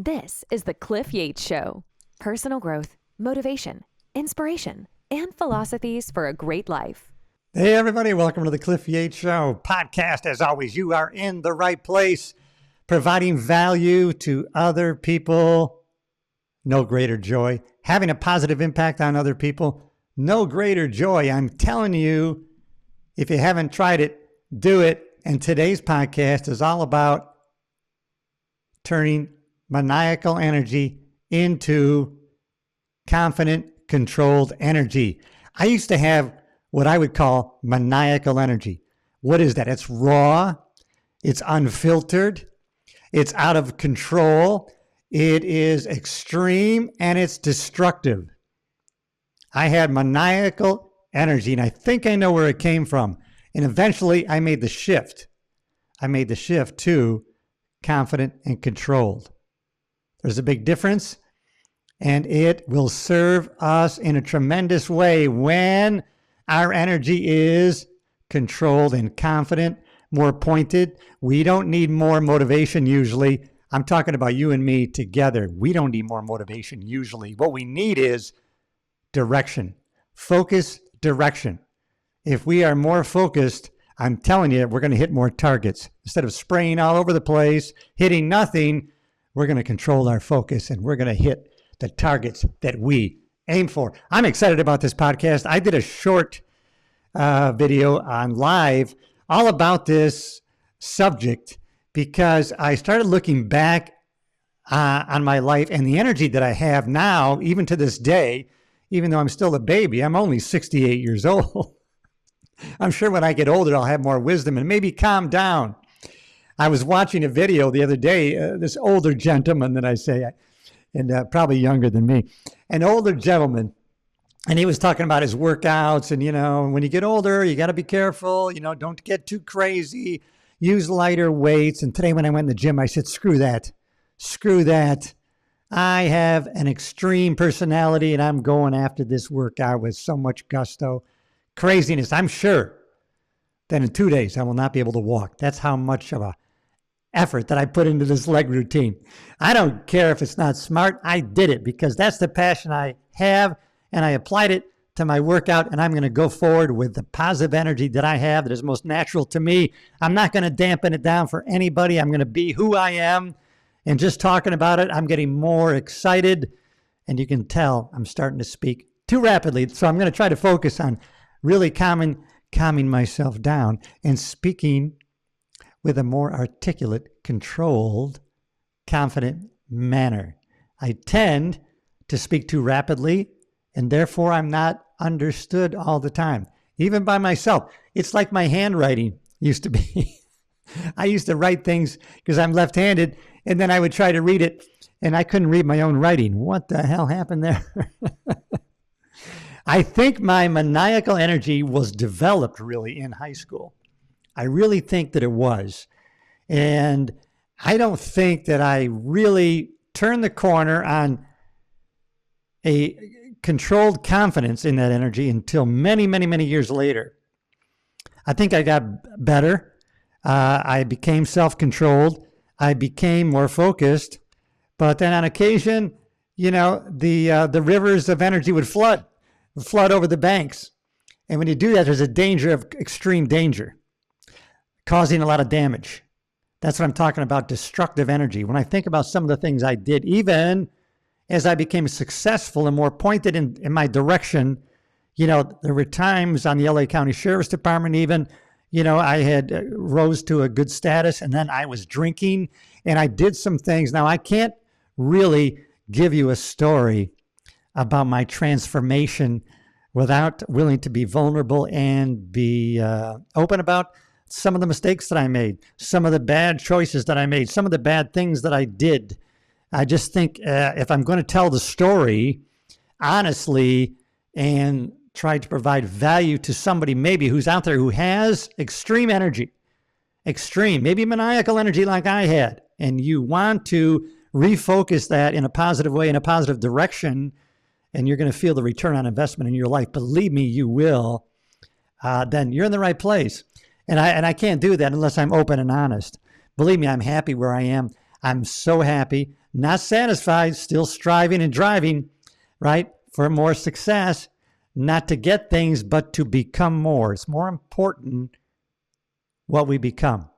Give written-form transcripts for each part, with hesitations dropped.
This is the Cliff Yates Show. Personal growth, motivation, inspiration, and philosophies for a great life. Hey, everybody. Welcome to the Cliff Yates Show podcast. As always, you are in the right place, providing value to other people. No greater joy. Having a positive impact on other people. No greater joy. I'm telling you, if you haven't tried it, do it. And today's podcast is all about turning maniacal energy into confident, controlled energy. I used to have what I would call maniacal energy. What is that? It's raw, it's unfiltered, it's out of control, it is extreme, and it's destructive. I had maniacal energy, and I think I know where it came from. And eventually, I made the shift. I made the shift to confident and controlled. There's a big difference, and it will serve us in a tremendous way when our energy is controlled and confident, more pointed. We don't need more motivation usually. I'm talking about you and me together. We don't need more motivation usually. What we need is direction, focus, direction. If we are more focused, I'm telling you, we're going to hit more targets. Instead of spraying all over the place, hitting nothing, we're going to control our focus and we're going to hit the targets that we aim for. I'm excited about this podcast. I did a short video on live all about this subject because I started looking back on my life and the energy that I have now, even to this day, even though I'm still a baby. I'm only 68 years old. I'm sure when I get older, I'll have more wisdom and maybe calm down. I was watching a video the other day, this older gentleman that I say, and probably younger than me, an older gentleman, and he was talking about his workouts and, when you get older, you got to be careful, don't get too crazy, use lighter weights. And today when I went in the gym, I said, screw that. I have an extreme personality and I'm going after this workout with so much gusto, craziness. I'm sure that in 2 days I will not be able to walk. That's how much of a effort that I put into this leg routine. I don't care if it's not smart. I did it because that's the passion I have, and I applied it to my workout, and I'm going to go forward with the positive energy that I have that is most natural to me. I'm not going to dampen it down for anybody. I'm going to be who I am, and just talking about it, I'm getting more excited, and you can tell I'm starting to speak too rapidly, so I'm going to try to focus on really calming myself down and speaking with a more articulate, controlled, confident manner. I tend to speak too rapidly, and therefore I'm not understood all the time, even by myself. It's like my handwriting used to be. I used to write things because I'm left-handed, and then I would try to read it, and I couldn't read my own writing. What the hell happened there? I think my maniacal energy was developed really in high school. I really think that it was. And I don't think that I really turned the corner on a controlled confidence in that energy until many, many, many years later. I think I got better. I became self-controlled. I became more focused. But then on occasion, the rivers of energy would flood over the banks. And when you do that, there's a danger of extreme danger, causing a lot of damage. That's what I'm talking about, destructive energy. When I think about some of the things I did, even as I became successful and more pointed in my direction, there were times on the LA County Sheriff's Department even, I had rose to a good status, and then I was drinking and I did some things. Now, I can't really give you a story about my transformation without willing to be vulnerable and be open about some of the mistakes that I made, some of the bad choices that I made, some of the bad things that I did. I just think if I'm going to tell the story honestly and try to provide value to somebody maybe who's out there who has extreme energy, maybe maniacal energy like I had, and you want to refocus that in a positive way, in a positive direction, and you're going to feel the return on investment in your life, believe me, you will, then you're in the right place. And I can't do that unless I'm open and honest. Believe me, I'm happy where I am. I'm so happy. not satisfied, still striving and driving, right, for more success, not to get things, but to become more. It's more important what we become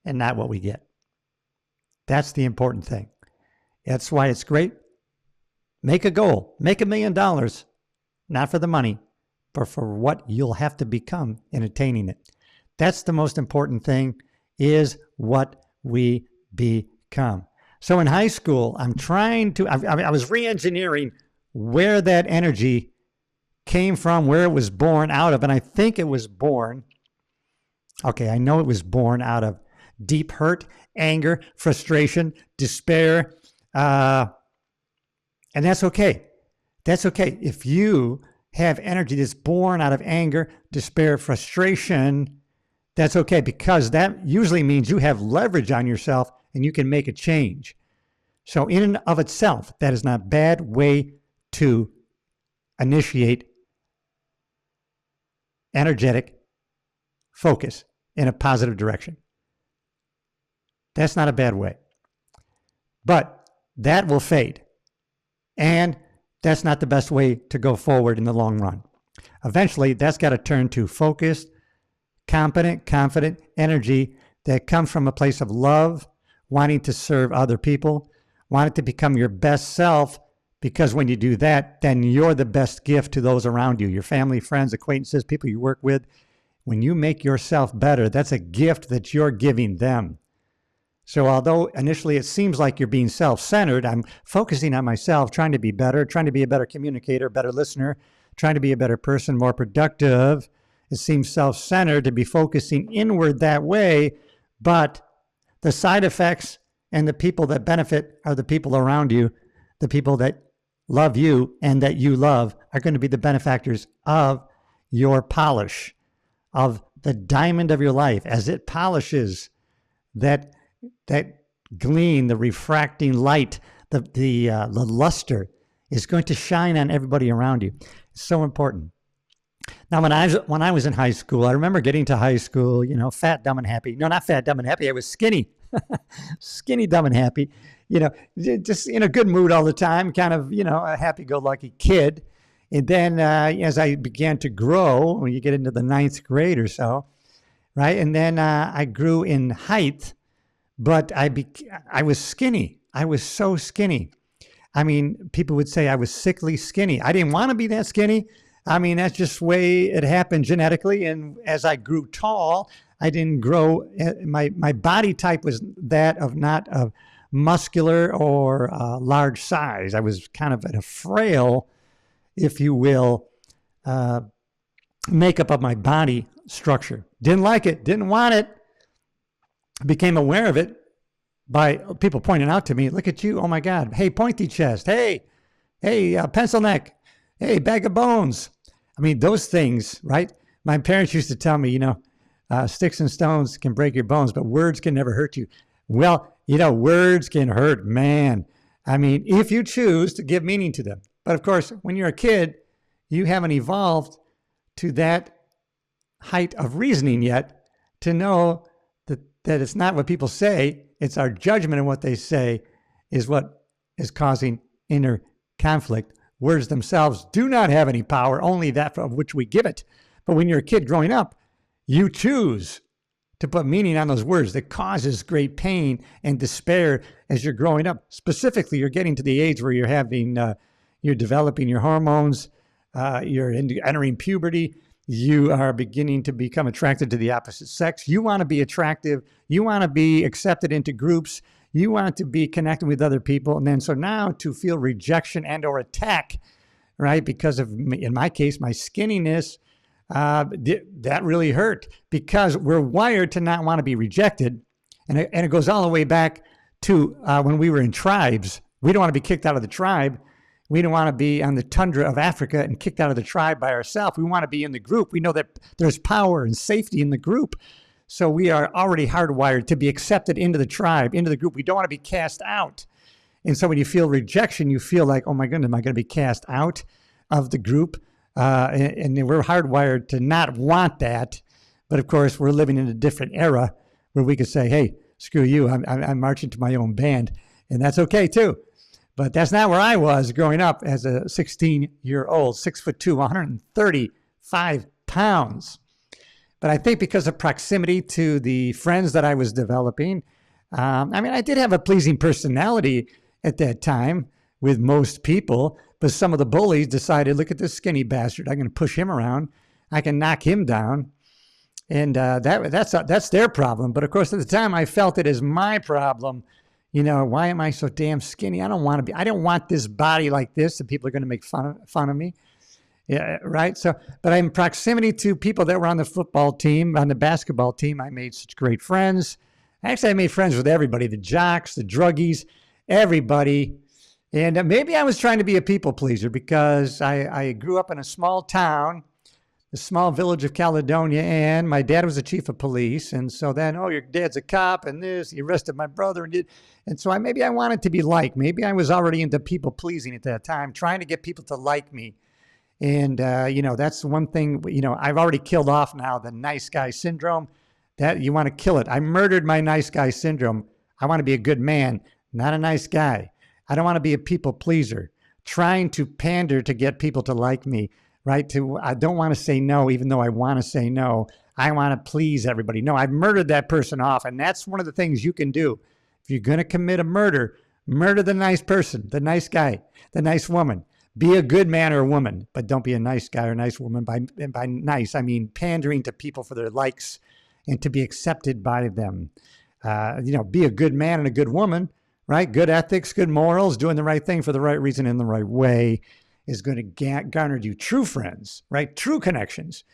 and not what we get. That's the important thing. That's why it's great. Make a goal. Make $1 million, not for the money, but for what you'll have to become in attaining it. That's the most important thing, is what we become. So in high school, I was re-engineering where that energy came from, where it was born out of. And I think it was born, I know it was born out of deep hurt, anger, frustration, despair. And that's okay. That's okay. If you have energy that's born out of anger, despair, frustration, that's okay, because that usually means you have leverage on yourself and you can make a change. So in and of itself, that is not a bad way to initiate energetic focus in a positive direction. That's not a bad way. But that will fade. And that's not the best way to go forward in the long run. Eventually, that's got to turn to focused, competent, confident energy that comes from a place of love, wanting to serve other people, wanting to become your best self, because when you do that, then you're the best gift to those around you, your family, friends, acquaintances, people you work with. When you make yourself better, that's a gift that you're giving them. So although initially it seems like you're being self-centered, I'm focusing on myself, trying to be better, trying to be a better communicator, better listener, trying to be a better person, more productive. It seems self-centered to be focusing inward that way, but the side effects and the people that benefit are the people around you, the people that love you and that you love are going to be the benefactors of your polish, of the diamond of your life as it polishes that gleam, the refracting light, the luster is going to shine on everybody around you. It's so important. Now, when I was in high school, I remember getting to high school, fat, dumb, and happy. No, not fat, dumb, and happy. I was skinny, skinny, dumb, and happy. Just in a good mood all the time, kind of, a happy-go-lucky kid. And then as I began to grow, when you get into the 9th grade or so, right? And then I grew in height. But I was skinny. I was so skinny. I mean, people would say I was sickly skinny. I didn't want to be that skinny. I mean, that's just the way it happened genetically. And as I grew tall, I didn't grow. My body type was that of not of muscular or large size. I was kind of a frail, if you will, makeup of my body structure. Didn't like it. Didn't want it. Became aware of it by people pointing out to me, look at you, oh my God, hey, pointy chest, hey, pencil neck, hey, bag of bones. I mean, those things, right? My parents used to tell me, sticks and stones can break your bones, but words can never hurt you. Well, words can hurt, man. I mean, if you choose to give meaning to them. But of course, when you're a kid, you haven't evolved to that height of reasoning yet to know that it's not what people say, it's our judgment of what they say is what is causing inner conflict. Words themselves do not have any power, only that of which we give it. But when you're a kid growing up, you choose to put meaning on those words that causes great pain and despair as you're growing up. Specifically, you're getting to the age where you're developing your hormones, you're entering puberty, you are beginning to become attracted to the opposite sex. You want to be attractive. You want to be accepted into groups. You want to be connected with other people. And then so now to feel rejection and or attack, right? Because of, in my case, my skinniness, that really hurt because we're wired to not want to be rejected. And it goes all the way back to when we were in tribes. We don't want to be kicked out of the tribe. We don't want to be on the tundra of Africa and kicked out of the tribe by ourselves. We want to be in the group. We know that there's power and safety in the group. So we are already hardwired to be accepted into the tribe, into the group. We don't want to be cast out. And so when you feel rejection, you feel like, oh my goodness, am I going to be cast out of the group? And we're hardwired to not want that. But of course, we're living in a different era where we could say, hey, screw you. I'm marching to my own band. And that's okay too. But that's not where I was growing up as a 16-year-old, 6'2", 135 pounds. But I think because of proximity to the friends that I was developing, I did have a pleasing personality at that time with most people, but some of the bullies decided, look at this skinny bastard. I'm going to push him around. I can knock him down. And that's their problem. But of course, at the time, I felt it as my problem. Why am I so damn skinny? I don't want this body like this, and people are going to make fun of me. Yeah, right. So, but I'm in proximity to people that were on the football team, on the basketball team. I made such great friends. Actually, I made friends with everybody, the jocks, the druggies, everybody. And maybe I was trying to be a people pleaser because I grew up in a small town, the small village of Caledonia, and my dad was the chief of police. And so then, your dad's a cop and this, he arrested my brother. And so maybe I wanted to be liked. Maybe I was already into people pleasing at that time, trying to get people to like me. And, that's one thing, I've already killed off now the nice guy syndrome. That you want to kill it. I murdered my nice guy syndrome. I want to be a good man, not a nice guy. I don't want to be a people pleaser, trying to pander to get people to like me, right? I don't want to say no, even though I want to say no. I want to please everybody. No, I've murdered that person off. And that's one of the things you can do. If you're going to commit a murder the nice person, the nice guy, the nice woman. Be a good man or woman, but don't be a nice guy or nice woman. By nice, I mean pandering to people for their likes and to be accepted by them. Be a good man and a good woman, right? Good ethics, good morals, doing the right thing for the right reason in the right way is going to garner you true friends, right? True connections.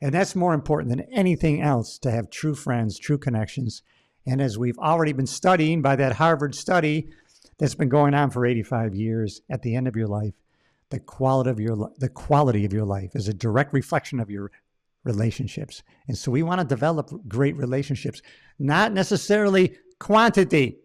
And that's more important than anything else, to have true friends, true connections. And as we've already been studying by that Harvard study that's been going on for 85 years, at the end of your life, the quality of your life is a direct reflection of your relationships. And so we want to develop great relationships, not necessarily quantity.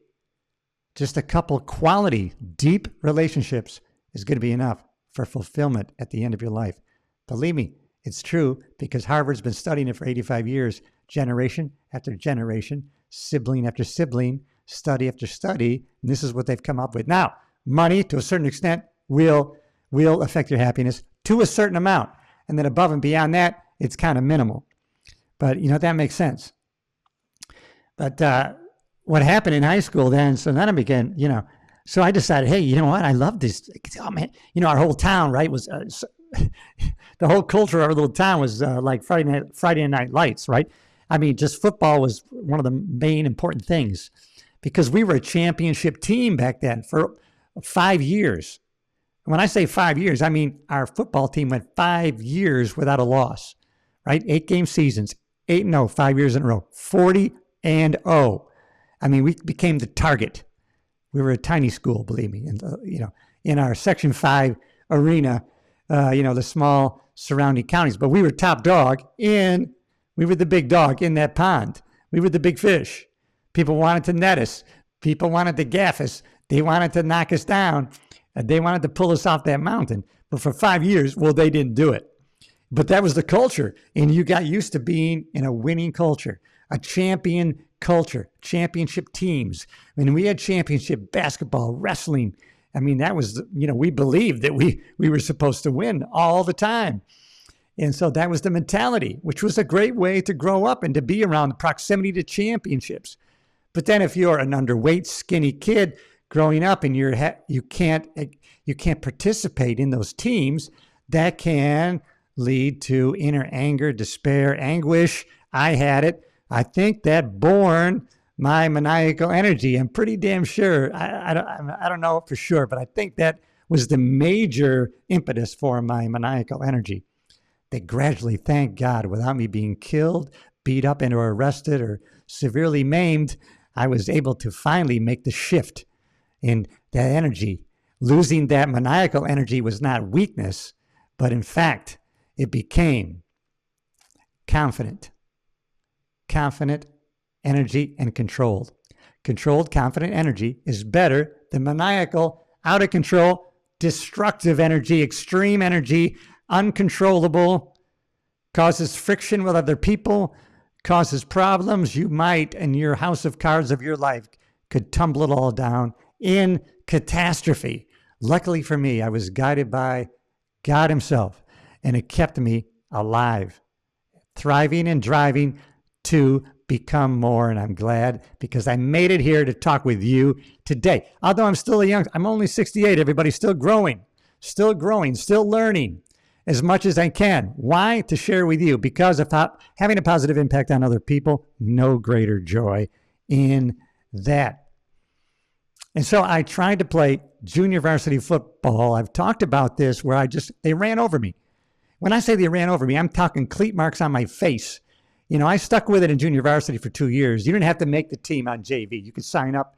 Just a couple quality, deep relationships is going to be enough for fulfillment at the end of your life. Believe me, it's true, because Harvard's been studying it for 85 years, generation after generation, sibling after sibling, study after study, and this is what they've come up with. Now, money, to a certain extent, will affect your happiness to a certain amount. And then above and beyond that, it's kind of minimal. But, that makes sense. But what happened in high school then, so then I began, so I decided, hey, you know what? I love this. Oh, man, our whole town, right, was, the whole culture of our little town was like Friday Night Lights, right? I mean, just football was one of the main important things because we were a championship team back then for 5 years. When I say 5 years, I mean our football team went 5 years without a loss, right? 8-game seasons, 8-0, 5 years in a row, 40-0. I mean, we became the target. We were a tiny school, believe me. And, in our Section 5 arena, the small surrounding counties. But we were top dog, and we were the big dog in that pond. We were the big fish. People wanted to net us. People wanted to gaff us. They wanted to knock us down. They wanted to pull us off that mountain. But for 5 years, they didn't do it. But that was the culture. And you got used to being in a winning culture, a champion culture, championship teams. I mean, we had championship basketball, wrestling. I mean, that was, we believed that we were supposed to win all the time. And so that was the mentality, which was a great way to grow up and to be around proximity to championships. But then if you're an underweight, skinny kid growing up and you can't participate in those teams, that can lead to inner anger, despair, anguish. I had it. I think that born my maniacal energy. I'm pretty damn sure. I don't know for sure, but I think that was the major impetus for my maniacal energy. That gradually, thank God, without me being killed, beat up, and or arrested or severely maimed, I was able to finally make the shift in that energy. Losing that maniacal energy was not weakness, but in fact, it became confident energy and controlled. Controlled, confident energy is better than maniacal, out of control, destructive energy, extreme energy, uncontrollable, causes friction with other people, causes problems. You might, in your house of cards of your life, could tumble it all down in catastrophe. Luckily for me, I was guided by God himself, and it kept me alive, thriving and driving to become more. And I'm glad because I made it here to talk with you today. Although I'm only 68, everybody, still growing, still learning as much as I can. Why? To share with you, because of having a positive impact on other people, no greater joy in that. And so I tried to play junior varsity football. I've talked about this where they ran over me. When I say they ran over me, I'm talking cleat marks on my face. I stuck with it in junior varsity for 2 years. You didn't have to make the team on JV. You could sign up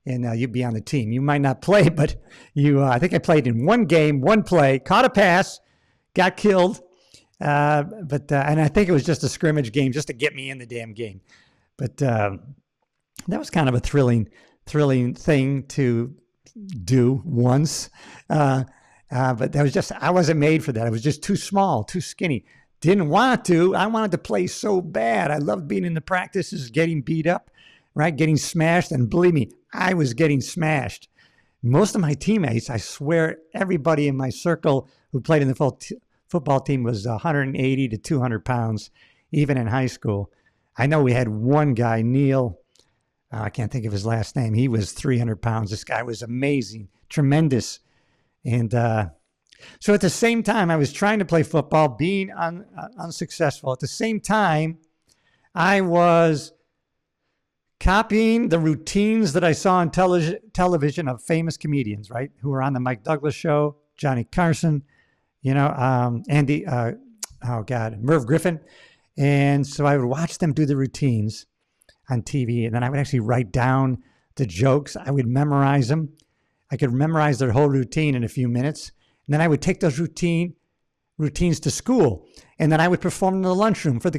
and you'd be on the team. You might not play, but I think I played in one game, one play, caught a pass, got killed. And I think it was just a scrimmage game just to get me in the damn game. But that was kind of a thrilling thing to do once. But I wasn't made for that. I was just too small, too skinny. Didn't want to. I wanted to play so bad. I loved being in the practices, getting beat up, right? Getting smashed. And believe me, I was getting smashed. Most of my teammates, I swear, everybody in my circle who played in the football team was 180 to 200 pounds, even in high school. I know we had one guy, Neil, I can't think of his last name. He was 300 pounds. This guy was amazing, tremendous. And so at the same time, I was trying to play football, being unsuccessful. At the same time, I was copying the routines that I saw on television of famous comedians, right? Who were on the Mike Douglas show, Johnny Carson, Andy, Merv Griffin. And so I would watch them do the routines on TV, and then I would actually write down the jokes. I would memorize them. I could memorize their whole routine in a few minutes. And then I would take those routines to school. And then I would perform in the lunchroom for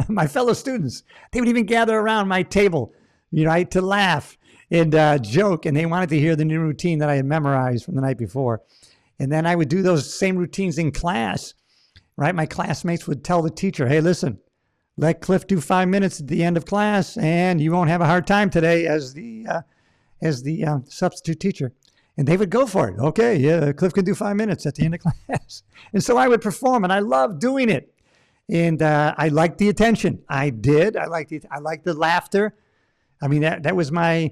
my fellow students. They would even gather around my table, to laugh and joke. And they wanted to hear the new routine that I had memorized from the night before. And then I would do those same routines in class, right? My classmates would tell the teacher, hey, listen, let Cliff do 5 minutes at the end of class, and you won't have a hard time today as the substitute teacher. And they would go for it. Okay, yeah, Cliff can do 5 minutes at the end of class. And so I would perform, and I loved doing it. And I liked the attention. I did. I liked the laughter. I mean, that was my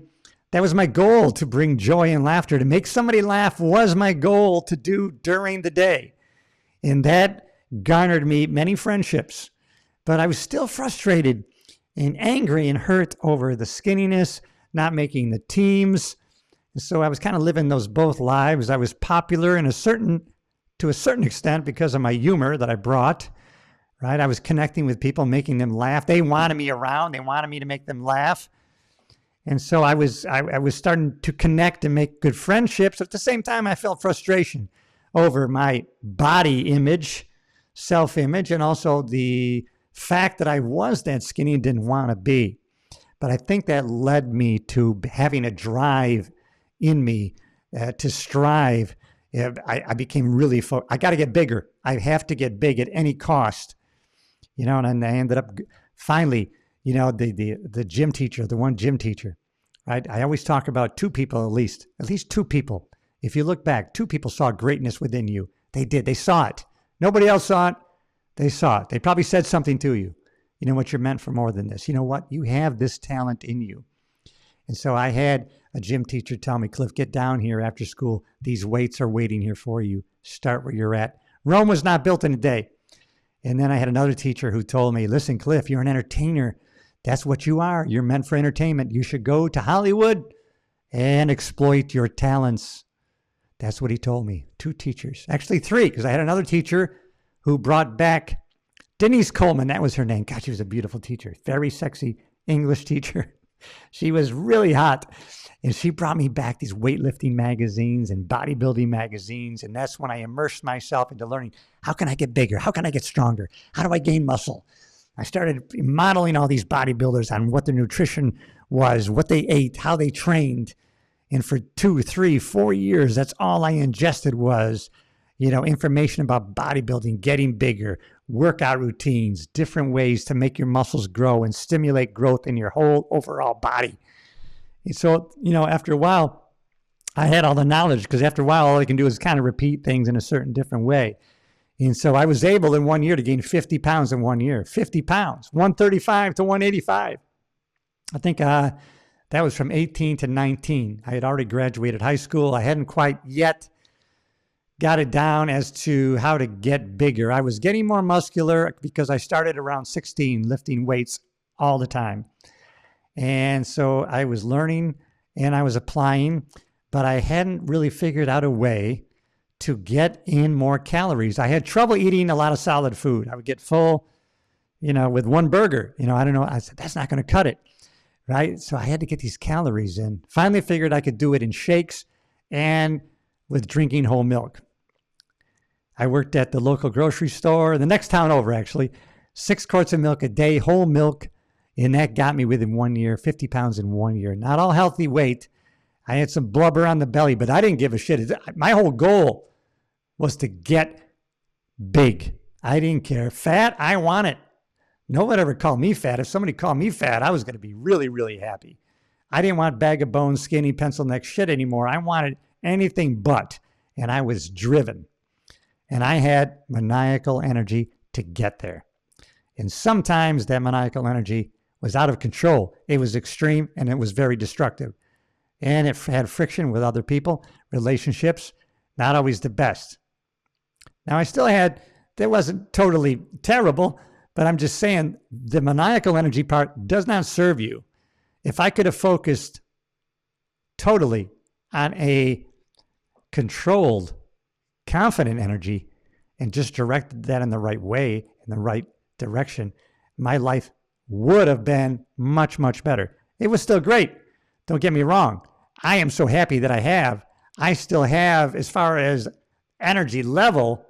goal, to bring joy and laughter. To make somebody laugh was my goal to do during the day. And that garnered me many friendships. But I was still frustrated and angry and hurt over the skinniness, not making the teams. And so I was kind of living those both lives. I was popular to a certain extent because of my humor that I brought, right? I was connecting with people, making them laugh. They wanted me around. They wanted me to make them laugh. And so I was starting to connect and make good friendships. At the same time, I felt frustration over my body image, self-image, and also the fact that I was that skinny and didn't want to be. But I think that led me to having a drive in me to strive. I became really I got to get bigger. I have to get big at any cost. And I ended up finally, the gym teacher, the one gym teacher, right? I always talk about two people at least two people. If you look back, two people saw greatness within you. They did. They saw it. Nobody else saw it. They saw it. They probably said something to you. You know what, you're meant for more than this. You know what? You have this talent in you. And so I had a gym teacher tell me, Cliff, get down here after school. These weights are waiting here for you. Start where you're at. Rome was not built in a day. And then I had another teacher who told me, listen, Cliff, you're an entertainer. That's what you are. You're meant for entertainment. You should go to Hollywood and exploit your talents. That's what he told me. Two teachers. Actually, three, because I had another teacher who brought back Denise Coleman. That was her name. God, she was a beautiful teacher. Very sexy English teacher. She was really hot. And she brought me back these weightlifting magazines and bodybuilding magazines. And that's when I immersed myself into learning, how can I get bigger? How can I get stronger? How do I gain muscle? I started modeling all these bodybuilders on what their nutrition was, what they ate, how they trained. And for 2, 3, 4 years, that's all I ingested was, information about bodybuilding, getting bigger, workout routines, different ways to make your muscles grow and stimulate growth in your whole overall body. And so, after a while, I had all the knowledge because after a while, all I can do is kind of repeat things in a certain different way. And so I was able in 1 year to gain 50 pounds in 1 year, 50 pounds, 135 to 185. I think that was from 18 to 19. I had already graduated high school. I hadn't quite yet got it down as to how to get bigger. I was getting more muscular because I started around 16 lifting weights all the time. And so I was learning and I was applying, but I hadn't really figured out a way to get in more calories. I had trouble eating a lot of solid food. I would get full, with one burger. I don't know. I said, that's not going to cut it, right? So I had to get these calories in. Finally figured I could do it in shakes and with drinking whole milk. I worked at the local grocery store, the next town over actually, 6 quarts of milk a day, whole milk. And that got me within 1 year, 50 pounds in 1 year. Not all healthy weight. I had some blubber on the belly, but I didn't give a shit. My whole goal was to get big. I didn't care. Fat, I want it. No one ever called me fat. If somebody called me fat, I was going to be really, really happy. I didn't want bag of bones, skinny, pencil neck shit anymore. I wanted anything but. And I was driven. And I had maniacal energy to get there. And sometimes that maniacal energy was out of control. It was extreme and it was very destructive. And it had friction with other people, relationships, not always the best. Now, that wasn't totally terrible, but I'm just saying the maniacal energy part does not serve you. If I could have focused totally on a controlled, confident energy and just directed that in the right way, in the right direction, my life would have been much, much better. It was still great. Don't get me wrong. I am so happy that I still have, as far as energy level,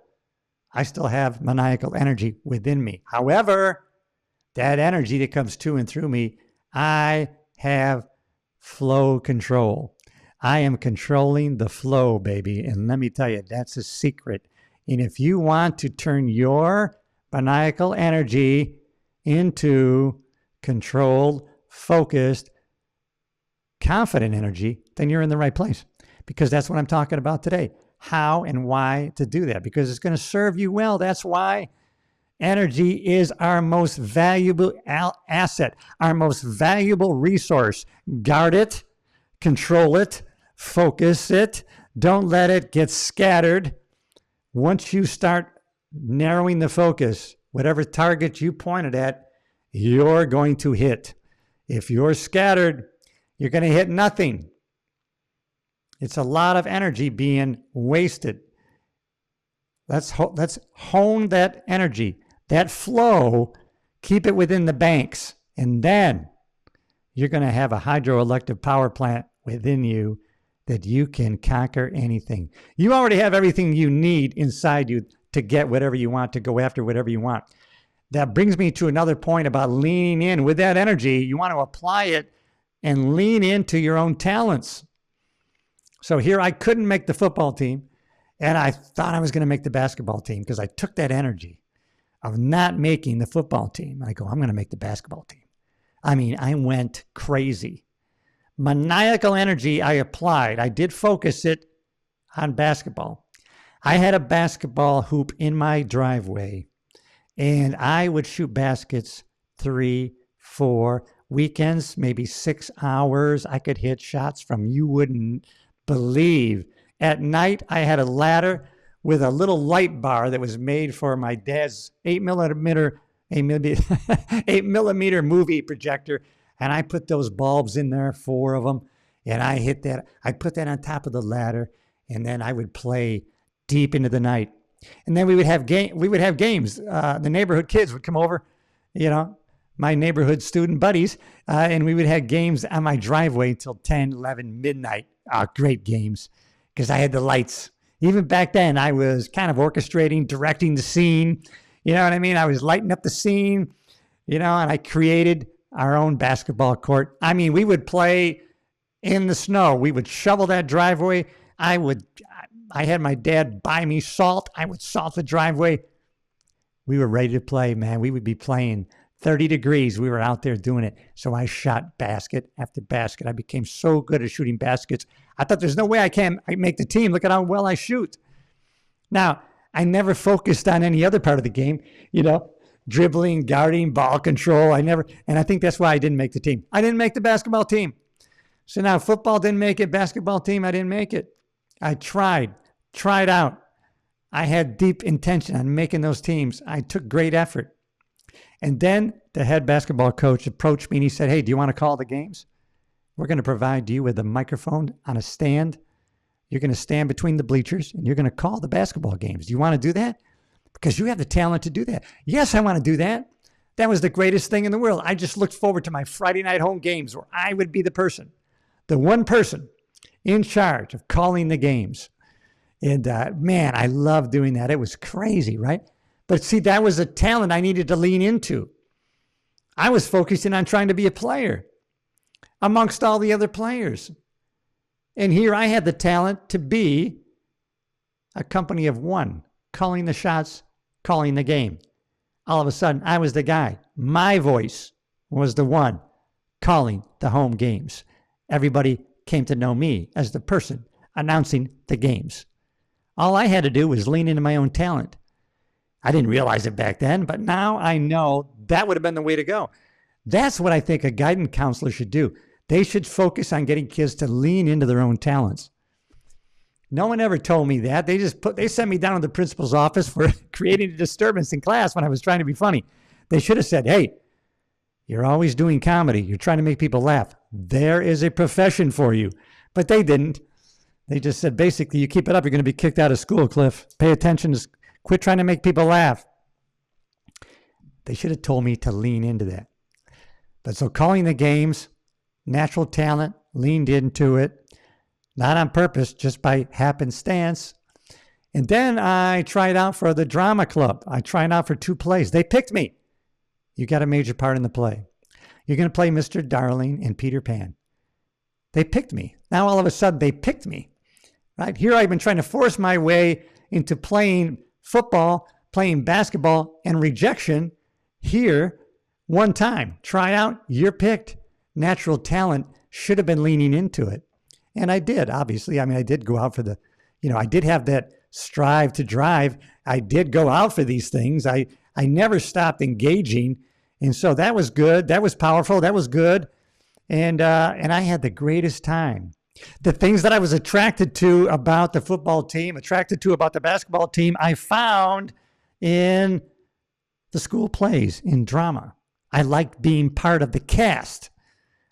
I still have maniacal energy within me. However, that energy that comes to and through me, I have flow control. I am controlling the flow, baby. And let me tell you, that's a secret. And if you want to turn your maniacal energy into controlled, focused, confident energy, then you're in the right place. Because that's what I'm talking about today. How and why to do that. Because it's going to serve you well. That's why energy is our most valuable asset, our most valuable resource. Guard it, control it, focus it. Don't let it get scattered. Once you start narrowing the focus, whatever target you pointed at, you're going to hit. If you're scattered, you're going to hit nothing. It's a lot of energy being wasted. Let's hone that energy, that flow, keep it within the banks, and then you're going to have a hydroelectric power plant within you that you can conquer anything. You already have everything you need inside you to get whatever you want, to go after whatever you want. That brings me to another point about leaning in. With that energy, you want to apply it and lean into your own talents. So here I couldn't make the football team, and I thought I was going to make the basketball team because I took that energy of not making the football team. I go, I'm going to make the basketball team. I mean, I went crazy. Maniacal energy I applied. I did focus it on basketball. I had a basketball hoop in my driveway, and I would shoot baskets 3, 4 weekends, maybe 6 hours. I could hit shots from you wouldn't believe. At night, I had a ladder with a little light bar that was made for my dad's 8 millimeter movie projector. And I put those bulbs in there, 4 of them. And I hit that. I put that on top of the ladder. And then I would play deep into the night. And then we would have games. The neighborhood kids would come over, my neighborhood student buddies. And we would have games on my driveway till 10, 11, midnight. Great games. Because I had the lights. Even back then, I was kind of orchestrating, directing the scene. You know what I mean? I was lighting up the scene, and I created our own basketball court. I mean, we would play in the snow. We would shovel that driveway. I had my dad buy me salt. I would salt the driveway. We were ready to play, man. We would be playing 30 degrees. We were out there doing it. So I shot basket after basket. I became so good at shooting baskets. I thought there's no way I make the team. Look at how well I shoot. Now, I never focused on any other part of the game, dribbling, guarding, ball control. And I think that's why I didn't make the team. I didn't make the basketball team. So now football didn't make it, basketball team, I didn't make it. I tried out. I had deep intention on making those teams. I took great effort. And then the head basketball coach approached me and he said, hey, do you want to call the games? We're going to provide you with a microphone on a stand. You're going to stand between the bleachers and you're going to call the basketball games. Do you want to do that? Because you have the talent to do that. Yes, I want to do that. That was the greatest thing in the world. I just looked forward to my Friday night home games where I would be the one person in charge of calling the games. And man, I loved doing that. It was crazy, right? But see, that was a talent I needed to lean into. I was focusing on trying to be a player amongst all the other players. And here I had the talent to be a company of one, calling the shots, calling the game. All of a sudden, I was the guy. My voice was the one calling the home games. Everybody came to know me as the person announcing the games. All I had to do was lean into my own talent. I didn't realize it back then, but now I know that would have been the way to go. That's what I think a guidance counselor should do. They should focus on getting kids to lean into their own talents. No one ever told me that. They sent me down to the principal's office for creating a disturbance in class when I was trying to be funny. They should have said, hey, you're always doing comedy. You're trying to make people laugh. There is a profession for you. But they didn't. They just said, basically, you keep it up, you're going to be kicked out of school, Cliff. Pay attention. Quit trying to make people laugh. They should have told me to lean into that. But so calling the games, natural talent, leaned into it, not on purpose, just by happenstance. And then I tried out for the drama club. I tried out for 2 plays. They picked me. You got a major part in the play. You're going to play Mr. Darling and Peter Pan. They picked me. Now all of a sudden they picked me. Right? Here I've been trying to force my way into playing football, playing basketball, and rejection. Here, one time, try out, you're picked. Natural talent, should have been leaning into it. And I did, obviously. I mean, I did go out for I did have that strive to drive. I did go out for these things. I never stopped engaging. And so that was good. That was powerful. That was good. And I had the greatest time. The things that I was attracted to about the football team, attracted to about the basketball team, I found in the school plays, in drama. I liked being part of the cast.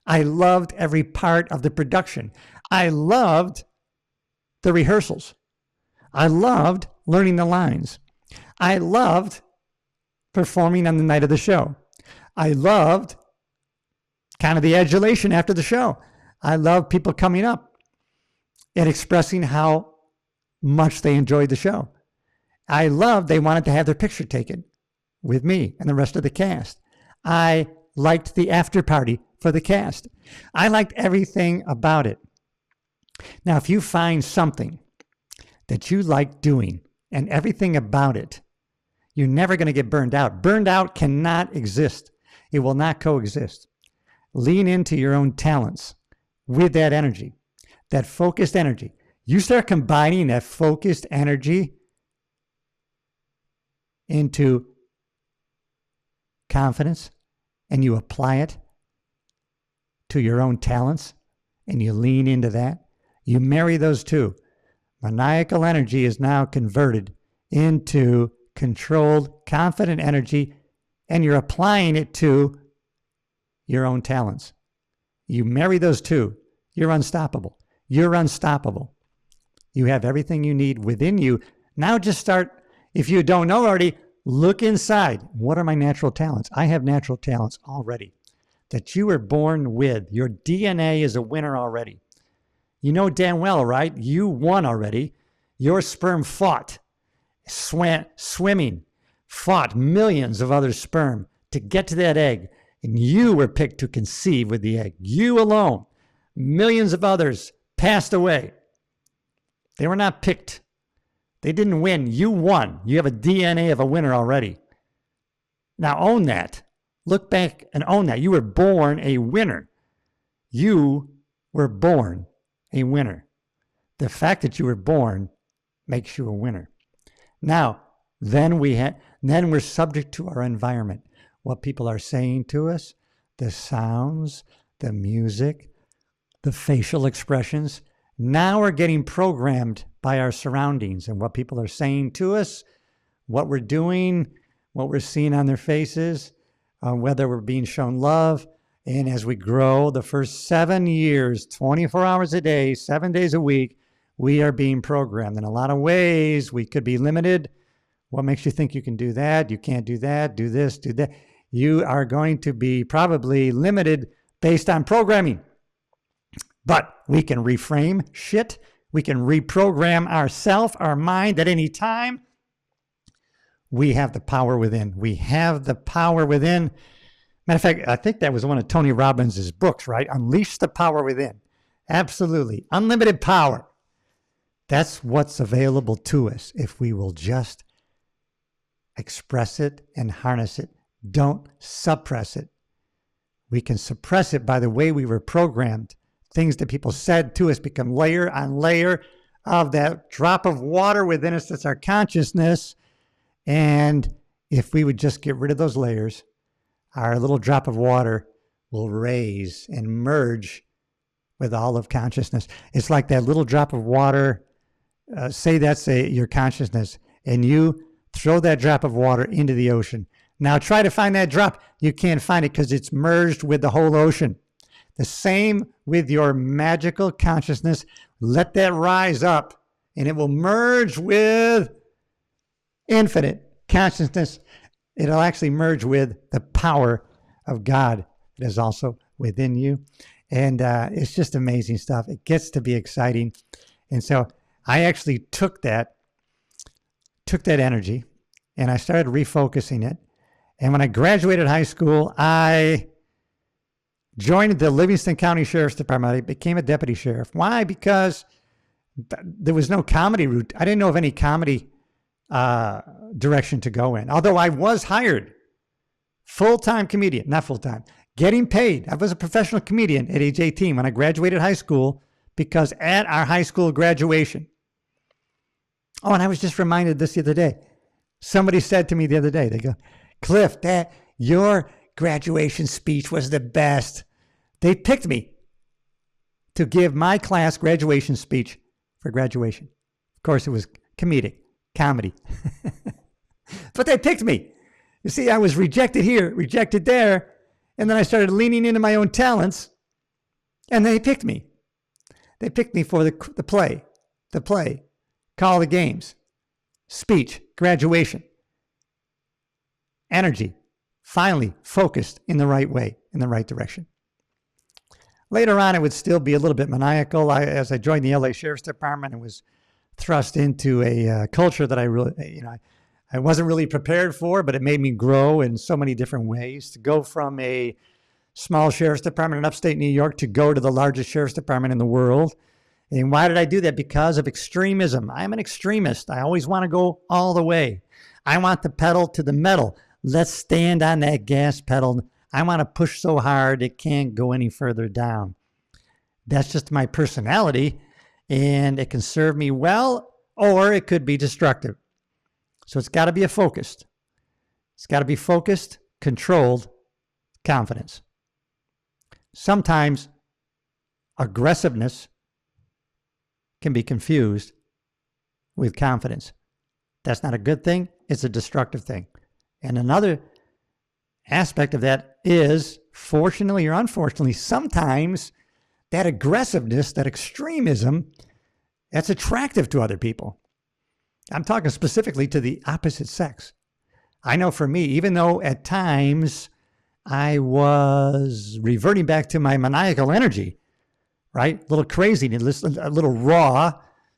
I loved every part of the production. I loved the rehearsals. I loved learning the lines. I loved performing on the night of the show. I loved kind of the adulation after the show. I loved people coming up and expressing how much they enjoyed the show. I loved they wanted to have their picture taken with me and the rest of the cast. I liked the after party for the cast. I liked everything about it. Now, if you find something that you like doing and everything about it, you're never going to get burned out. Burned out cannot exist. It will not coexist. Lean into your own talents with that energy, that focused energy. You start combining that focused energy into confidence and you apply it to your own talents and you lean into that. You marry those two. Maniacal energy is now converted into controlled, confident energy, and you're applying it to your own talents. You marry those two, you're unstoppable. You're unstoppable. You have everything you need within you. Now just start, if you don't know already, look inside. What are my natural talents? I have natural talents already that you were born with. Your DNA is a winner already. You know damn well, right? You won already. Your sperm fought, swimming, fought millions of other sperm to get to that egg. And you were picked to conceive with the egg. You alone. Millions of others passed away. They were not picked. They didn't win. You won. You have a DNA of a winner already. Now own that. Look back and own that. You were born a winner. You were born a winner. The fact that you were born makes you a winner. Now, then we're subject to our environment, what people are saying to us, the sounds, the music, the facial expressions. Now we're getting programmed by our surroundings and what people are saying to us, what we're doing, what we're seeing on their faces, whether we're being shown love. And as we grow, the first 7 years, 24 hours a day, 7 days a week, we are being programmed. In a lot of ways, we could be limited. What makes you think you can do that? You can't do that, do this, do that. You are going to be probably limited based on programming. But we can reframe shit. We can reprogram ourself, our mind at any time. We have the power within. We have the power within. Matter of fact, I think that was one of Tony Robbins' books, right? Unleash the power within. Absolutely. Unlimited power. That's what's available to us if we will just express it and harness it. Don't suppress it. We can suppress it by the way we were programmed. Things that people said to us become layer on layer of that drop of water within us that's our consciousness. And if we would just get rid of those layers, our little drop of water will raise and merge with all of consciousness. It's like that little drop of water, say that's your consciousness, and you throw that drop of water into the ocean. Now try to find that drop. You can't find it because it's merged with the whole ocean. The same with your magical consciousness. Let that rise up and it will merge with infinite consciousness. It'll actually merge with the power of God that is also within you. And it's just amazing stuff. It gets to be exciting. And so I actually took that energy and I started refocusing it. And when I graduated high school, I joined the Livingston County Sheriff's Department. I became a deputy sheriff. Why? Because there was no comedy route. I didn't know of any comedy direction to go in. Although I was hired, full-time comedian, not full-time, getting paid. I was a professional comedian at age 18 when I graduated high school, because at our high school graduation, oh, and I was just reminded this the other day. Somebody said to me the other day, they go, Cliff, your graduation speech was the best. They picked me to give my class graduation speech for graduation. Of course, it was comedy. But they picked me. You see, I was rejected here, rejected there, and then I started leaning into my own talents, and they picked me. They picked me for the play, call the games, speech, graduation, energy, finally focused in the right way, in the right direction. Later on, it would still be a little bit maniacal. As I joined the LA Sheriff's Department, and was thrust into a culture that I wasn't really prepared for, but it made me grow in so many different ways. To go from a small sheriff's department in upstate New York to go to the largest sheriff's department in the world. And why did I do that? Because of extremism. I'm an extremist. I always want to go all the way. I want the pedal to the metal. Let's stand on that gas pedal. I want to push so hard it can't go any further down. That's just my personality, and it can serve me well, or it could be destructive. So it's got to be focused. It's got to be focused, controlled confidence. Sometimes aggressiveness can be confused with confidence. That's not a good thing. It's a destructive thing. And another aspect of that is, fortunately or unfortunately, sometimes that aggressiveness, that extremism, that's attractive to other people. I'm talking specifically to the opposite sex. I know for me, even though at times I was reverting back to my maniacal energy, right? A little crazy, a little raw,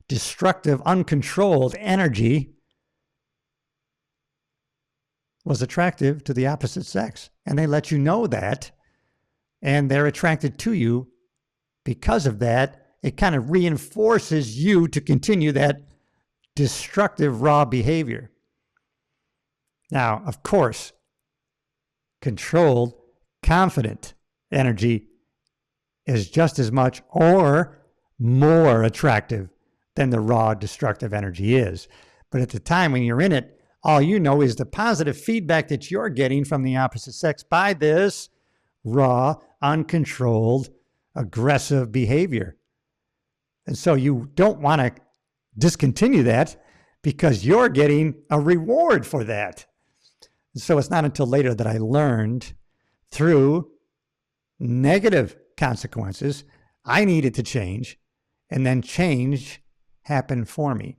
destructive, uncontrolled energy was attractive to the opposite sex. And they let you know that, and they're attracted to you because of that. It kind of reinforces you to continue that destructive, raw behavior. Now, of course, controlled, confident energy is just as much or more attractive than the raw, destructive energy is. But at the time when you're in it, all you know is the positive feedback that you're getting from the opposite sex by this raw, uncontrolled, aggressive behavior. And so you don't want to discontinue that because you're getting a reward for that. And so it's not until later that I learned through negative consequences, I needed to change, and then change happened for me.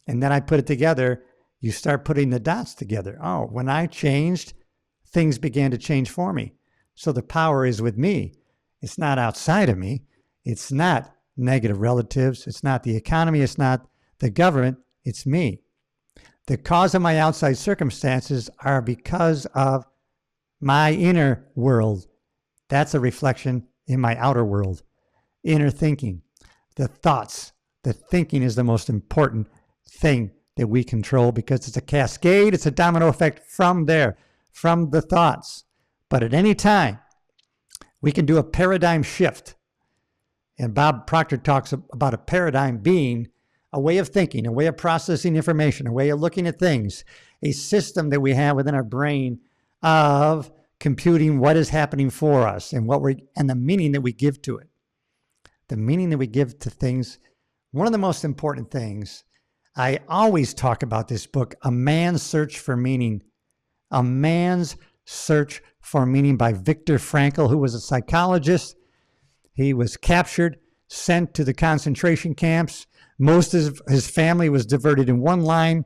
And then I put it together. You start putting the dots together. Oh, when I changed, things began to change for me. So the power is with me. It's not outside of me. It's not negative relatives. It's not the economy. It's not the government. It's me. The cause of my outside circumstances are because of my inner world. That's a reflection in my outer world. Inner thinking, the thoughts, the thinking is the most important thing that we control because it's a cascade, it's a domino effect from there, from the thoughts. But at any time, we can do a paradigm shift. And Bob Proctor talks about a paradigm being a way of thinking, a way of processing information, a way of looking at things, a system that we have within our brain of computing what is happening for us and and the meaning that we give to it. The meaning that we give to things. One of the most important things, I always talk about this book, A Man's Search for Meaning. A Man's Search for Meaning by Viktor Frankl, who was a psychologist. He was captured, sent to the concentration camps. Most of his family was diverted in one line.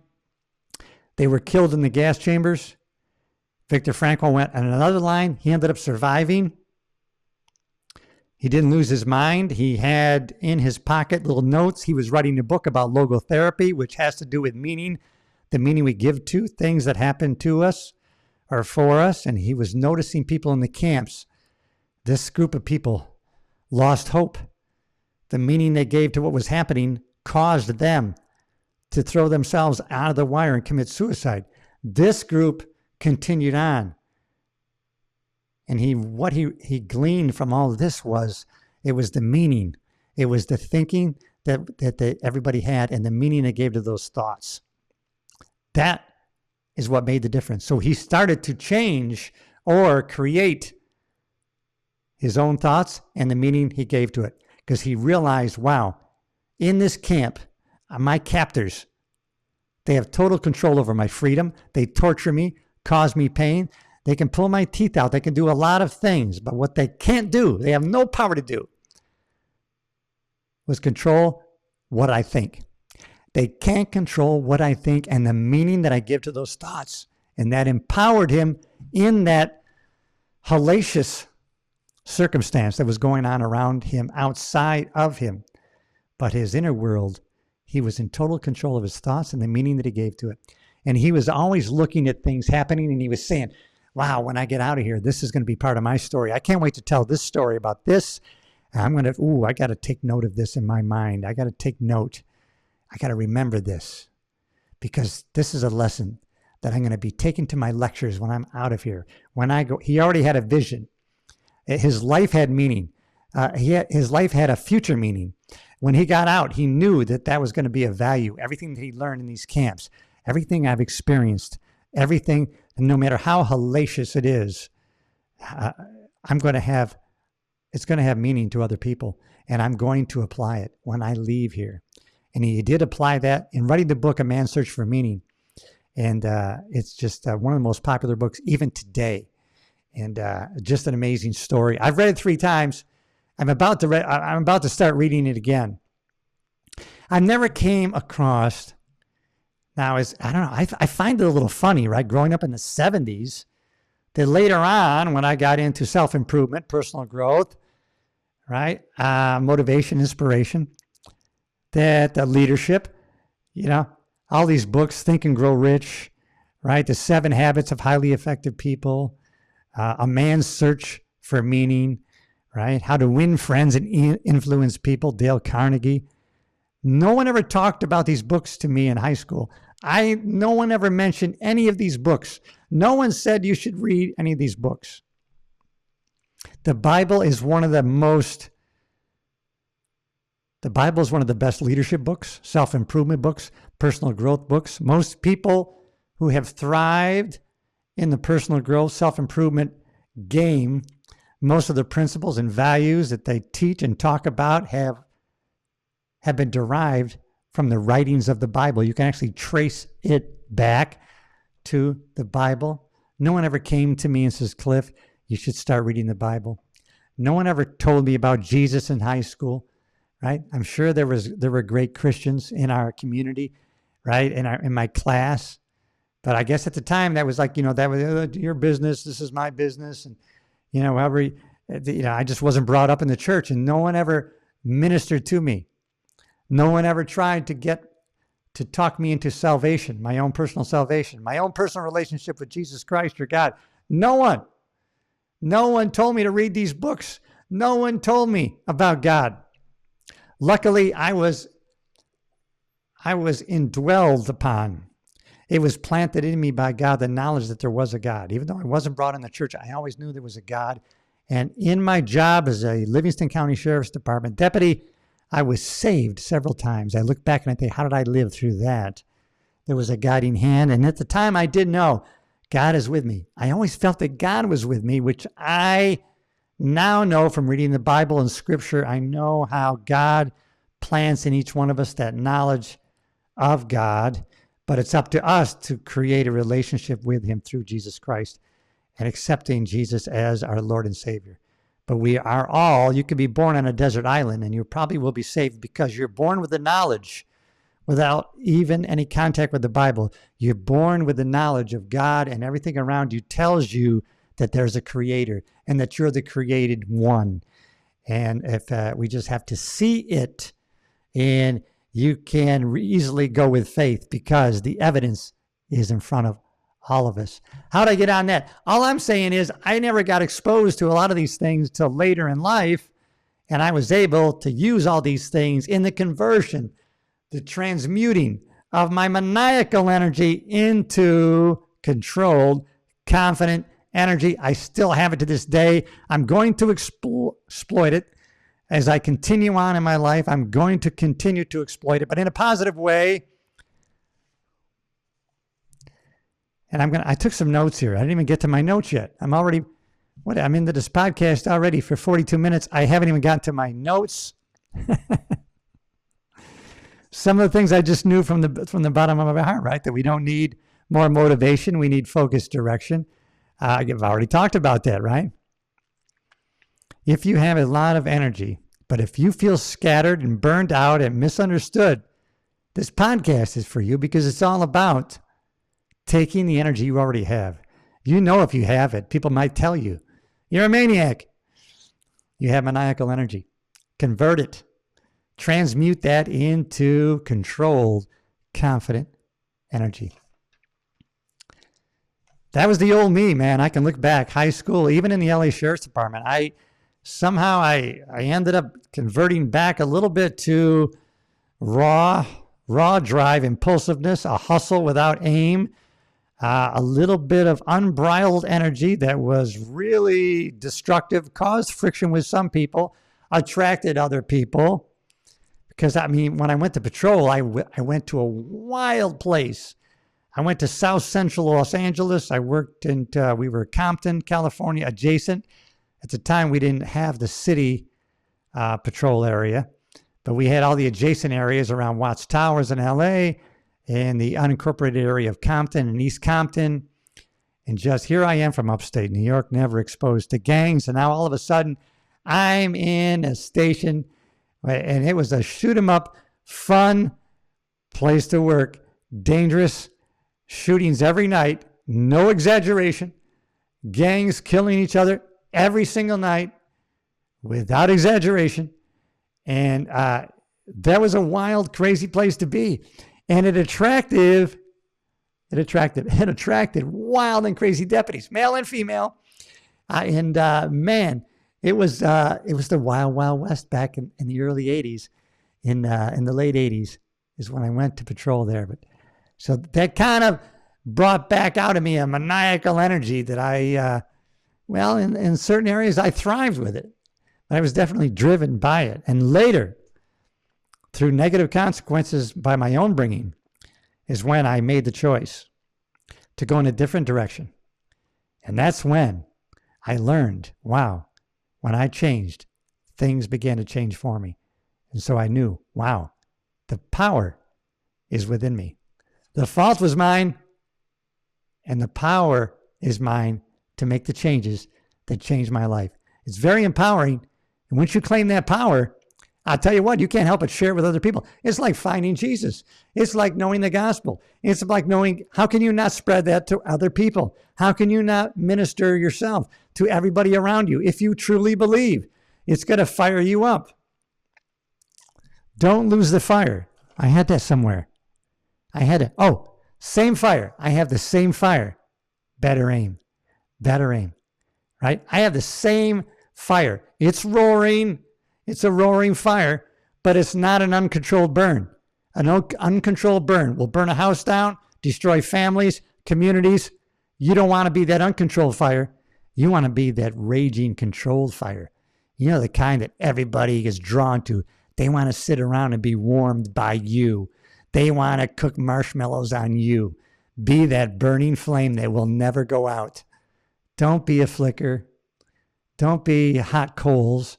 They were killed in the gas chambers. Viktor Frankl went on another line. He ended up surviving. He didn't lose his mind. He had in his pocket little notes. He was writing a book about logotherapy, which has to do with meaning, the meaning we give to things that happen to us or for us. And he was noticing people in the camps. This group of people lost hope. The meaning they gave to what was happening caused them to throw themselves out of the wire and commit suicide. This group continued on. And what he gleaned from all of this was, it was the meaning. It was the thinking that everybody had and the meaning they gave to those thoughts. That is what made the difference. So he started to change or create his own thoughts and the meaning he gave to it. Because he realized, wow, in this camp, my captors, they have total control over my freedom. They torture me, cause me pain. They can pull my teeth out. They can do a lot of things. But what they can't do, they have no power to do, was control what I think. They can't control what I think and the meaning that I give to those thoughts. And that empowered him in that hellacious circumstance that was going on around him, outside of him. But his inner world, he was in total control of his thoughts and the meaning that he gave to it. And he was always looking at things happening and he was saying, wow, when I get out of here, this is going to be part of my story. I can't wait to tell this story about this. I got to take note of this in my mind. I got to take note. I got to remember this because this is a lesson that I'm going to be taking to my lectures when I'm out of here. When I go, he already had a vision. His life had meaning. His life had a future meaning. When he got out, he knew that was going to be of value. Everything that he learned in these camps, everything I've experienced, everything, and no matter how hellacious it is, it's going to have meaning to other people, and I'm going to apply it when I leave here. And he did apply that in writing the book, A Man's Search for Meaning. And it's just one of the most popular books even today. And just an amazing story. I've read it 3 times. I'm about to start reading it again. I never came across, now I don't know, I find it a little funny, right? Growing up in the 70s, that later on, when I got into self-improvement, personal growth, right? Motivation, inspiration, that leadership, all these books, Think and Grow Rich, right? The 7 Habits of Highly Effective People, A Man's Search for Meaning, right? How to Win Friends and Influence People, Dale Carnegie. No one ever talked about these books to me in high school. No one ever mentioned any of these books. No one said you should read any of these books. The Bible is one of the best leadership books, self-improvement books, personal growth books. Most people who have thrived in the personal growth, self-improvement game, most of the principles and values that they teach and talk about have been derived from the writings of the Bible. You can actually trace it back to the Bible. No one ever came to me and says, Cliff, you should start reading the Bible. No one ever told me about Jesus in high school, right? I'm sure there were great Christians in our community, right? In my class. But I guess at the time that was like, that was your business. This is my business. And, I just wasn't brought up in the church, and no one ever ministered to me. No one ever tried to talk me into salvation, my own personal salvation, my own personal relationship with Jesus Christ or God. No one told me to read these books. No one told me about God. Luckily, I was indwelled upon. It was planted in me by God, the knowledge that there was a God. Even though I wasn't brought in the church, I always knew there was a God. And in my job as a Livingston County Sheriff's Department deputy, I was saved several times. I look back and I think, how did I live through that? There was a guiding hand. And at the time, I did know God is with me. I always felt that God was with me, which I now know from reading the Bible and Scripture. I know how God plants in each one of us that knowledge of God. But it's up to us to create a relationship with him through Jesus Christ and accepting Jesus as our Lord and Savior. But you could be born on a desert island and you probably will be saved because you're born with the knowledge without even any contact with the Bible. You're born with the knowledge of God, and everything around you tells you that there's a creator and that you're the created one. And if we just have to see it, and you can easily go with faith because the evidence is in front of all of us. How'd I get on that? All I'm saying is I never got exposed to a lot of these things till later in life, and I was able to use all these things in the conversion, the transmuting of my maniacal energy into controlled, confident energy. I still have it to this day. I'm going to exploit it. As I continue on in my life, I'm going to continue to exploit it, but in a positive way. And I took some notes here. I didn't even get to my notes yet. I'm into this podcast already for 42 minutes. I haven't even gotten to my notes. Some of the things I just knew from the bottom of my heart, right? That we don't need more motivation. We need focused direction. I've already talked about that, right? If you have a lot of energy, but if you feel scattered and burned out and misunderstood, this podcast is for you because it's all about taking the energy you already have. You know if you have it. People might tell you, you're a maniac. You have maniacal energy. Convert it. Transmute that into controlled, confident energy. That was the old me, man. I can look back, high school, even in the LA Sheriff's Department. I ended up converting back a little bit to raw drive, impulsiveness, a hustle without aim, a little bit of unbridled energy that was really destructive, caused friction with some people, attracted other people. Because, when I went to patrol, I went to a wild place. I went to South Central Los Angeles. I worked we were Compton, California, adjacent. At the time, we didn't have the city patrol area, but we had all the adjacent areas around Watts Towers in LA and the unincorporated area of Compton and East Compton. And just here I am from upstate New York, never exposed to gangs. And now all of a sudden, I'm in a station, and it was a shoot 'em up, fun place to work, dangerous shootings every night, no exaggeration, gangs killing each other every single night without exaggeration. And that was a wild, crazy place to be. And it attracted wild and crazy deputies, male and female. Man, it was the wild, wild west back in the early 80s. In the late 80s is when I went to patrol there. But So that kind of brought back out of me a maniacal energy that I, in certain areas, I thrived with it. I was definitely driven by it. And later, through negative consequences by my own bringing, is when I made the choice to go in a different direction. And that's when I learned, wow, when I changed, things began to change for me. And so I knew, wow, the power is within me. The fault was mine, and the power is mine to make the changes that changed my life. It's very empowering. And once you claim that power, I'll tell you what, you can't help but share it with other people. It's like finding Jesus. It's like knowing the gospel. It's like knowing, how can you not spread that to other people? How can you not minister yourself to everybody around you? If you truly believe, it's going to fire you up. Don't lose the fire. I had that somewhere. I had it. Oh, same fire. I have the same fire. Better aim. Better aim. Right? I have the same fire. It's roaring. It's a roaring fire, but it's not an uncontrolled burn. An uncontrolled burn will burn a house down, destroy families, communities. You don't want to be that uncontrolled fire. You want to be that raging, controlled fire. You know, the kind that everybody is drawn to. They want to sit around and be warmed by you. They want to cook marshmallows on you. Be that burning flame that will never go out. Don't be a flicker. Don't be hot coals.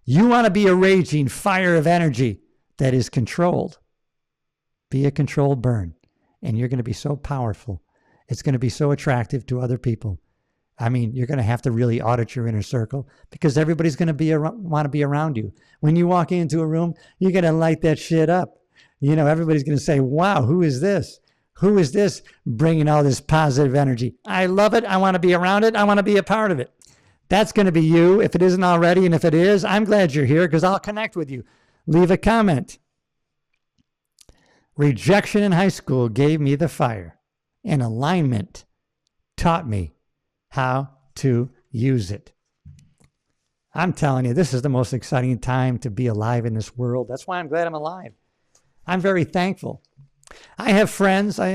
You want to be a raging fire of energy that is controlled. Be a controlled burn, and you're going to be so powerful. It's going to be so attractive to other people. I mean, you're going to have to really audit your inner circle because everybody's going to want to be around you. When you walk into a room, you're going to light that shit up. You know, everybody's going to say, wow, who is this? Who is this bringing all this positive energy? I love it. I want to be around it. I want to be a part of it. That's going to be you if it isn't already. And if it is, I'm glad you're here because I'll connect with you. Leave a comment. Rejection in high school gave me the fire, and alignment taught me how to use it. I'm telling you, this is the most exciting time to be alive in this world. That's why I'm glad I'm alive. I'm very thankful. I have friends. I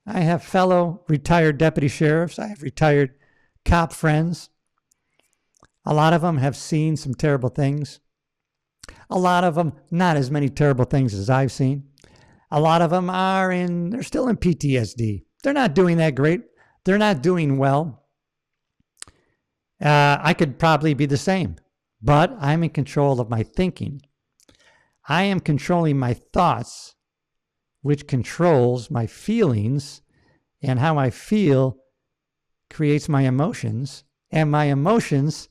have fellow retired deputy sheriffs. I have retired cop friends. A lot of them have seen some terrible things. A lot of them, not as many terrible things as I've seen. A lot of them they're still in PTSD. They're not doing that great. They're not doing well. I could probably be the same, but I'm in control of my thinking. I am controlling my thoughts, which controls my feelings, and how I feel creates my emotions, and my emotions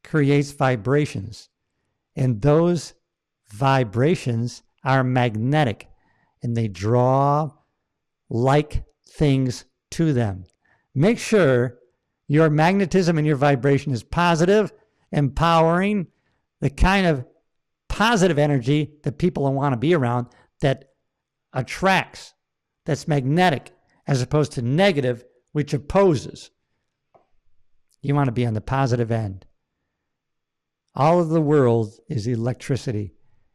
creates vibrations. And those vibrations are magnetic, and they draw like things to them. Make sure your magnetism and your vibration is positive, empowering, the kind of positive energy that people want to be around, that attracts, that's magnetic, as opposed to negative, which opposes. You want to be on the positive end. All of the world is electricity.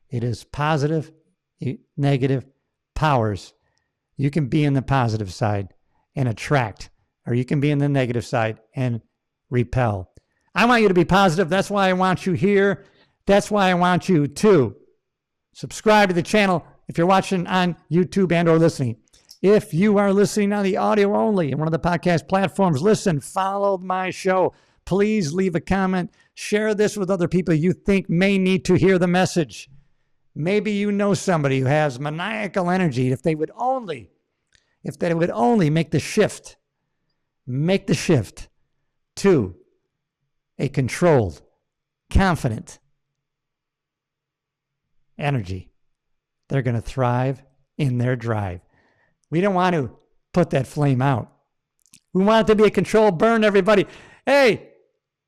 It is positive, negative powers. You can be in the positive side and attract, or you can be in the negative side and repel. I want you to be positive. That's why I want you here. That's why I want you to subscribe to the channel if you're watching on YouTube and or listening. If you are listening on the audio only in one of the podcast platforms, listen, follow my show. Please leave a comment. Share this with other people you think may need to hear the message. Maybe you know somebody who has maniacal energy. If they would only make the shift to a controlled, confident energy, they're going to thrive in their drive. We don't want to put that flame out. We want it to be a controlled burn, everybody. Hey,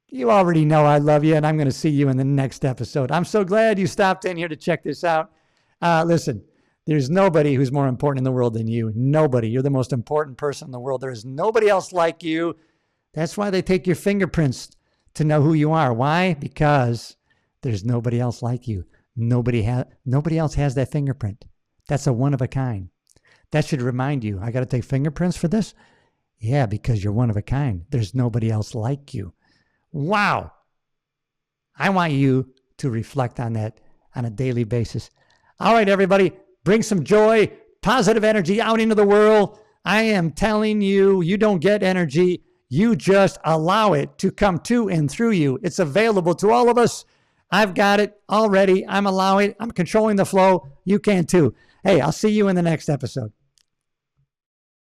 you already know I love you, and I'm going to see you in the next episode. I'm so glad you stopped in here to check this out. Listen, there's nobody who's more important in the world than you. Nobody. You're the most important person in the world. There is nobody else like you. That's why they take your fingerprints to know who you are. Why? Because there's nobody else like you. Nobody else has that fingerprint. That's a one of a kind. That should remind you, I got to take fingerprints for this? Yeah, because you're one of a kind. There's nobody else like you. Wow. I want you to reflect on that on a daily basis. All right, everybody, bring some joy, positive energy out into the world. I am telling you, you don't get energy. You just allow it to come to and through you. It's available to all of us. I've got it already. I'm allowing it. I'm controlling the flow. You can too. Hey, I'll see you in the next episode.